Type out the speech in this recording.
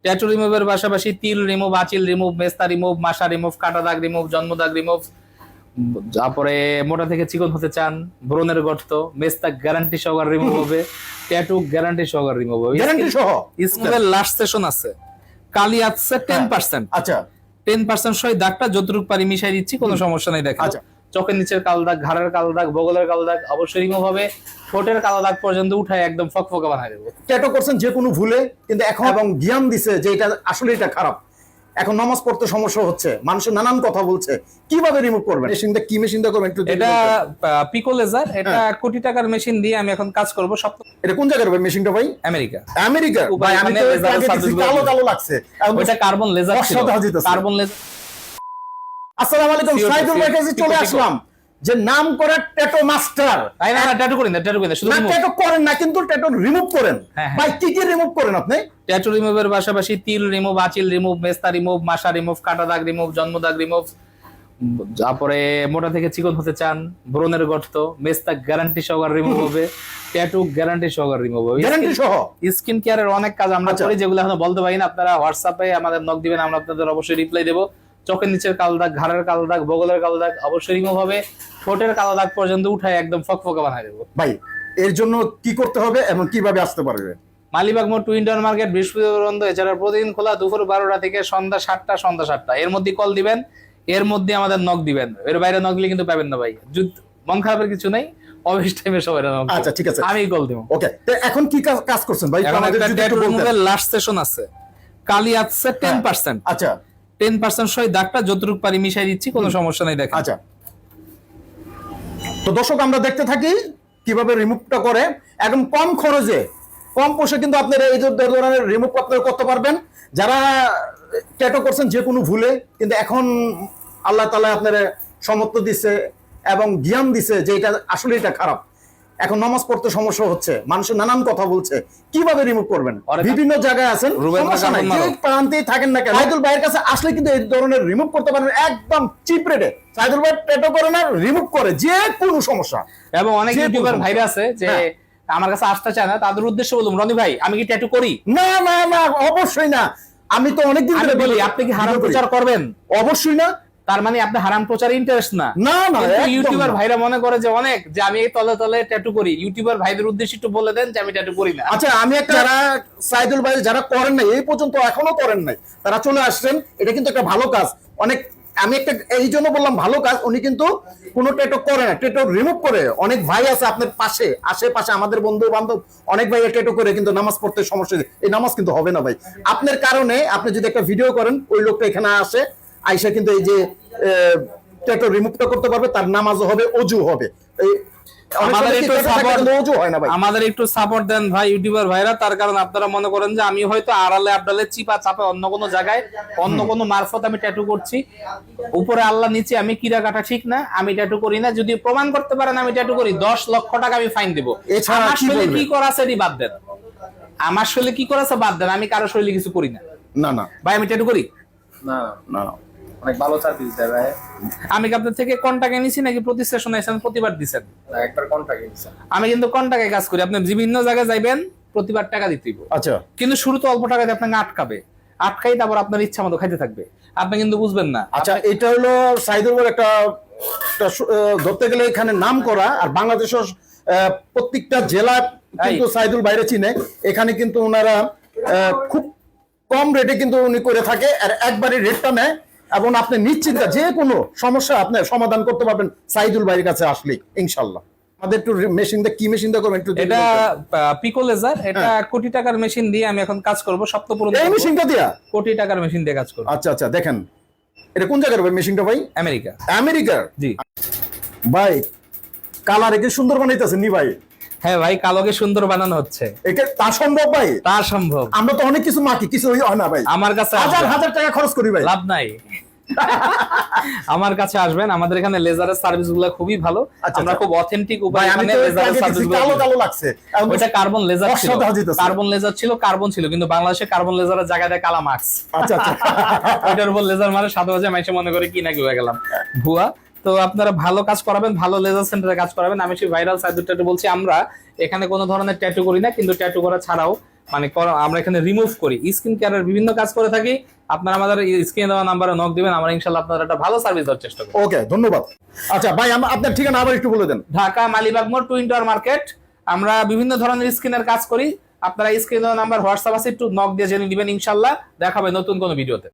Tattoo রিমুভের পাশাপাশি তিল remove, আঁচিল remove, মেস্তা রিমুভ, মাসা রিমুভ, কাটা দাগ রিমুভ, জন্ম দাগ রিমুভ, তারপরে মোটা থেকে চিকন হতে চান, ব্রণের গর্ত, মেস্তা গ্যারান্টি সহকারে রিমুভ হবে, ট্যাটু গ্যারান্টি সহকারে রিমুভ হবে, গ্যারান্টি সহ। স্কুলের লাস্ট সেশন আছে, কালি আছে 10%। আচ্ছা 10% সহ দাগটা যতটুকু পারি মিশাই দিচ্ছি, কোনো সমস্যা নাই। দেখেন আচ্ছা। চোখের নিচের কালো দাগ, ঘাড়ের কালো দাগ, বগলের কালো দাগ অবশ্যই রিমুভ হবে। ঠোঁটের কালো দাগ পর্যন্ত উঠায় একদম ফকফকা বানাই দেবো। ট্যাটু করছেন যে কোনো ভুলে, কিন্তু এখন এবং জ্ঞান দিছে যে এটা আসলে এটা খারাপ, এখন নামাজ পড়তে সমস্যা হচ্ছে, মানুষের নানান কথা বলছে, কিভাবে রিমুভ করবেন? মেশিনটা কি মেশিনটা করবেন একটু? এটা পিকো লেজার, এটা কোটি টাকার মেশিন দিয়ে আমি এখন কাজ করব। সব এটা কোন জায়গার ভাই মেশিনটা ভাই? আমেরিকা। আমেরিকা ভাই, আমি তো আগে দেখছি কালো কালো লাগছে, ওটা কার্বন লেজার ছিল, কার্বন লেজার। আসসালামু আলাইকুম, সাইদুল ভাই কাছে চলে আসলাম, যে নাম করা ট্যাটু মাস্টার। তাই না, ট্যাটু করেন না, ট্যাটু করেন না, শুধু ট্যাটু করেন না, কিন্তু ট্যাটু রিমুভ করেন। হ্যাঁ। ভাই কি কি রিমুভ করেন আপনি? ট্যাটু রিমুভের পাশাপাশি তিল রিমুভ, আঁচিল রিমুভ, মেস্তা রিমুভ, মাসা রিমুভ, কাটা দাগ রিমুভ, জন্ম দাগ রিমুভ, তারপরে মোটা থেকে চিকন হতে চান, ব্রণের গর্ত, মেস্তা গ্যারান্টি সহকারে রিমুভ হবে, ট্যাটু গ্যারান্টি সহকারে রিমুভ হবে, গ্যারান্টি সহ। স্কিন কেয়ারের অনেক কাজ আমরা করি, যেগুলো এখনো বলতে পারি না। আপনারা হোয়াটসঅ্যাপে আমাদের নক দিবেন, আমরা আপনাদের অবশ্যই রিপ্লাই দেবো। চোখের নিচের কালো দাগ, ঘাড়ের কালো দাগ, বগলের কালো দাগ অবশ্যই রিমুভ হবে। ঠোঁটের কালো দাগ পর্যন্ত উঠায় একদম ফকফকা বানাই দেবো। ভাই এর জন্য কি করতে হবে এবং কিভাবে আসতে পারবে? মালিবাগ মোড়, টুইন টাউন মার্কেট, বৃহস্পতিবার বন্ধ। এছাড়া প্রতিদিন খোলা দুপুর 12টা থেকে সন্ধ্যা 7টা। এর মধ্যে কল দিবেন, এর মধ্যে আমাদের নক দিবেন। এর বাইরে নক দিলে কিন্তু পাবেন না ভাই। মন খারাপের কিছু নাই, অফিস টাইমে সবাই নক। আচ্ছা ঠিক আছে, আমি কল দিব। ওকে, তো এখন কি কাজ করছেন ভাই? এখন আমাদের একটা যদি ট্যাটু একটু বলতেন। রিমুভের লাস্ট সেশন আছে, কালি আছে 10%। আচ্ছা 10% সহ দাগটা যতটুকু পারি মিশাই দিচ্ছি, কোনো সমস্যা নাই। দেখেন আচ্ছা, তো দর্শক আমরা দেখতে থাকি কিভাবে রিমুভটা করে, একদম কম খরচে, কম পয়সা কিন্তু আপনারা এই ধরনের রিমুভ আপনারা করতে পারবেন। যারা ট্যাটু করছেন যে কোনো ভুলে, কিন্তু এখন আল্লাহ তাআলা আপনারা সমর্থ দিছে এবং জ্ঞান দিছে যে এটা আসলে এটা খারাপ, এখন নামাজ পড়তে সমস্যা হচ্ছে, মানুষের নানান কথা বলছে, কিভাবে রিমুভ করবেন? বিভিন্ন জায়গায় আছেন, সমস্যা নাই, যে প্রান্তেই থাকেন না কেন, সাইদুল ভাইয়ের কাছে আসলে কিন্তু এই ধরনের রিমুভ করতে পারবেন একদম চিপ রেটে। সাইদুল ভাই ট্যাটু করে না, রিমুভ করে যে কোনো সমস্যা। এবং অনেক ইউটিউবার ভাইরা আছে যে আমার কাছে আসতে চায় না, তাদের উদ্দেশ্যে বলুন, রনি ভাই আমি কি ট্যাটু করি? না না না, অবশ্যই না। আমি তো অনেকদিন ধরে বলি, আপনি কি হারাম প্রচার করবেন? অবশ্যই না। তার মানে আপনি হারাম প্রচারে ইন্টারেস্ট না? না না, ইউটিউবার ভাইরা মনে করে যে অনেক, যে আমি এই তলে তলে ট্যাটু করি। ইউটিউবার ভাইদের উদ্দেশ্যে একটু বলে দেন যে আমি ট্যাটু করি না। আচ্ছা, আমি একটা, যারা সাইদুল ভাই যারা করেন নাই, এই পর্যন্ত এখনো করেন নাই, তারা চলে আসছেন, এটা কিন্তু একটা ভালো কাজ। অনেক, আমি একটা এই জন্য বললাম ভালো কাজ, উনি কিন্তু কোনো ট্যাটু করে না, ট্যাটু রিমুভ করে। অনেক ভাই আছে আপনার পাশে, আশেপাশে আমাদের বন্ধু বান্ধব অনেক ভাই ট্যাটু করে, কিন্তু নামাজ পড়তে সমস্যা, এই নামাজ কিন্তু হবে না ভাই। আপনার কারণে আপনি যদি একটা ভিডিও করেন, ওই লোকটা এখানে আসে, আইসা কিন্তু এই যে ট্যাটু রিমুভটা করতে পারবে, তার নামাজও হবে, ওযু হবে। আমাদের একটু সাপোর্ট দেন ভাই ইউটিউবার ভাইরা। তার কারণ আপনারা মনে করেন যে আমি হয়তো আড়ালে আবডালে চিপা চাপে অন্য কোনো জায়গায় অন্য কোনো মারফত আমি ট্যাটু করছি, উপরে আল্লাহ নিচে আমি কিরা কাটা ঠিক না, আমি ট্যাটু করি না। যদি প্রমাণ করতে পারেন আমি ট্যাটু করি, 10 লক্ষ টাকা আমি ফাইন দিব। আমার শরীরে কি করা আছে বাদ দেন, আমার শরীরে কি করা আছে বাদ দেন, আমি কারো শরীরে কিছু করি না। না না ভাই আমি ট্যাটু করি না না, অনেক ভালো সার্ভিস দেয় ভাই। আমি কি আপনার থেকে কন্টাক্টে নিছি নাকি প্রতি সেশনে এসেছেন প্রতিবার দিবেন? একবার কন্টাক্ট নিছেন। আমি কিন্তু কন্টাক্টে কাজ করি, আপনি বিভিন্ন জায়গায় যাইবেন প্রতিবার টাকা দিতে হইব। আচ্ছা, কিন্তু শুরুতে অল্প টাকা দিয়ে আপনাকে আটকাই, তারপর আপনার ইচ্ছা মতো খাইতে থাকবে, আপনি কিন্তু বুঝবেন না। আচ্ছা, এটা হলো সাইদুল একটা ধরতে গেলে এখানে নাম করা, আর বাংলাদেশের প্রত্যেকটা জেলা কিন্তু সাইদুল বাইরে চিনে। এখানে কিন্তু ওনারা খুব কম রেটে কিন্তু উনি করে থাকে, আর একবারে রেটটা নেয়, এবং আপনি নিশ্চিন্ত যে কোনো সমস্যা আপনি সমাধান করতে পারবেন সাইদুল ভাইয়ের কাছে আসলে ইনশাল্লাহ। আমাদের একটু মেশিনটা কি মেশিনটা করবেন একটু? এটা পিকো লেজার, এটা কোটি টাকার মেশিন দিয়ে আমি এখন কাজ করব। সপ্তপুর এই মেশিনটা দিয়া কোটি টাকার মেশিন দিয়ে কাজ করব। আচ্ছা আচ্ছা, দেখেন এটা কোন জায়গার ভাই মেশিনটা ভাই? আমেরিকা। আমেরিকার? জি ভাই, কালার একে সুন্দর বানাইতেছেন নি ভাই? হ্যাঁ ভাই, কালোকে সুন্দর বানানো হচ্ছে। একে তা সম্ভব ভাই? তা সম্ভব। আমরা তো অনেক কিছু মাকি, কিছু হয় না ভাই। আমার কাছে হাজার টাকা খরচ করি ভাই, লাভ নাই। আমার কাছে আসবেন, আমাদের এখানে লেজারের সার্ভিস গুলো খুবই ভালো। আমরা খুব অথেন্টিক উপায়ে লেজারের সার্ভিস গুলো। কালো লাগছে, ওটা কার্বন লেজার ছিল, কার্বন লেজার ছিল, কার্বন ছিল, কিন্তু বাংলাদেশে কার্বন লেজারের জায়গায় দেয় কালা মার্কস। আচ্ছা আচ্ছা, ওইটার উপর লেজার মারে 7,000 মাইসে মনে করে কি নাকি হয়ে গেলাম ভুয়া। তো আপনারা ভালো কাজ করাবেন, ভালো লেজার সেন্টারে কাজ করাবেন। আমি সেই ভাইরাল সাইদুল ট্যাটু বলছি। আমরা এখানে কোনো ধরনের ট্যাটু করি না, কিন্তু ট্যাটু করা ছাড়াও মানে আমরা এখানে রিমুভ করি, স্কিন কেয়ারের বিভিন্ন কাজ করে থাকি। আপনারা আমাদের স্ক্রিনে দেওয়া নাম্বারে নক দিবেন, আমরা ইনশাআল্লাহ আপনাদের একটা ভালো সার্ভিস দেওয়ার চেষ্টা করব। ওকে, ধন্যবাদ। আচ্ছা ভাই, আপনার ঠিকানা আবার একটু বলে দেন। ঢাকা মালিবাগ মোড় টুইন টাওয়ার মার্কেট। আমরা বিভিন্ন ধরনের স্কিনের কাজ করি। আপনারা স্ক্রিনে দেওয়া নাম্বার হোয়াটসঅ্যাপ আছে, একটু নক দিয়ে জেনে নেবেন। ইনশাআল্লাহ দেখা হবে নতুন কোনো ভিডিওতে।